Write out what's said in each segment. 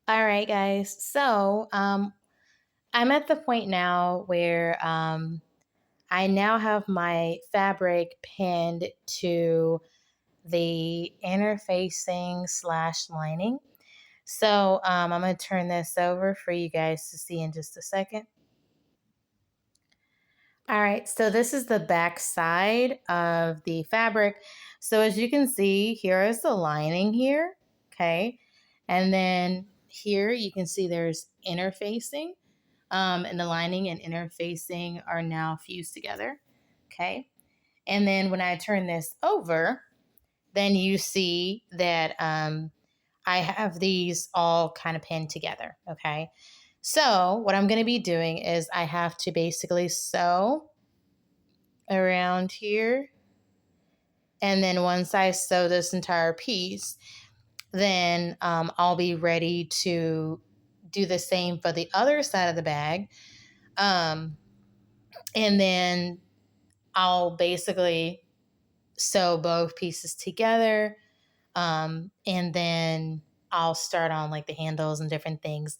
All right, guys. I'm at the point now where I now have my fabric pinned to the interfacing slash lining. I'm going to turn this over for you guys to see in just a second. All right, so this is the back side of the fabric. So as you can see, here is the lining here, okay? And then here you can see there's interfacing, and the lining and interfacing are now fused together, okay? And then when I turn this over, then you see that I have these all kind of pinned together, okay? So what I'm gonna be doing is I have to basically sew around here. And then once I sew this entire piece, then I'll be ready to do the same for the other side of the bag. Um, and then I'll basically sew both pieces together. And then I'll start on like the handles and different things.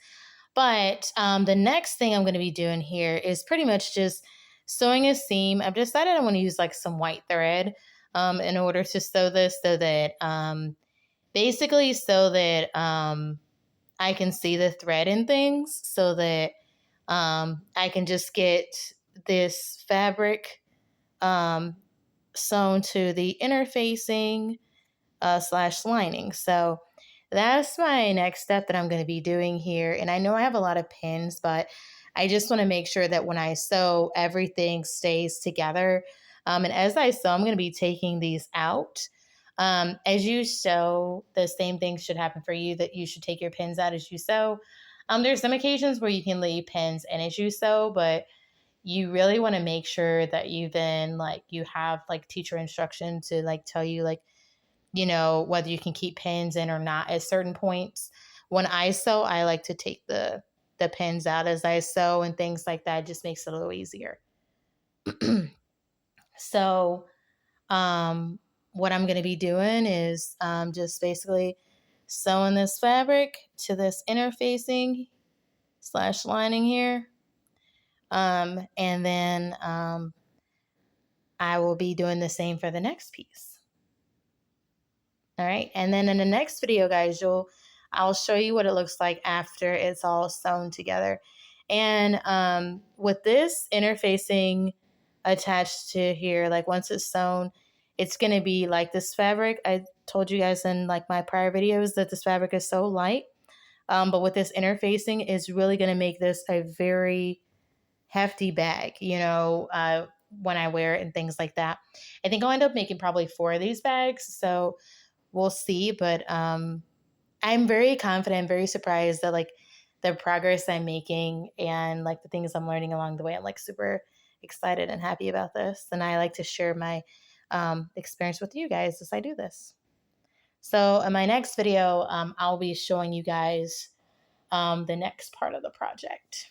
But the next thing I'm going to be doing here is pretty much just sewing a seam. I've decided I want to use like some white thread in order to sew this so that I can see the thread and things so that I can just get this fabric um, sewn to the interfacing slash lining. So that's my next step that I'm going to be doing here. And I know I have a lot of pins, but I just want to make sure that when I sew, everything stays together. And as I sew, I'm going to be taking these out. As you sew, the same thing should happen for you, that you should take your pins out as you sew. There's some occasions where you can leave pins in as you sew, but you really want to make sure that you then like you have like teacher instruction to like tell you like whether you can keep pins in or not at certain points. When I sew, I like to take the pins out as I sew and things like that. It just makes it a little easier. So, um, what I'm going to be doing is just basically sewing this fabric to this interfacing slash lining here. And then I will be doing the same for the next piece. All right. And then in the next video, guys, I'll show you what it looks like after it's all sewn together. And with this interfacing attached to here, like once it's sewn, it's going to be like this fabric. I told you guys in like my prior videos that this fabric is so light. But with this interfacing, is really going to make this a very hefty bag, when I wear it and things like that. I think I'll end up making probably 4 of these bags. So we'll see. But I'm very confident, very surprised that like the progress I'm making and like the things I'm learning along the way. I'm like super excited and happy about this. And I like to share my experience with you guys as I do this. So in my next video, I'll be showing you guys the next part of the project.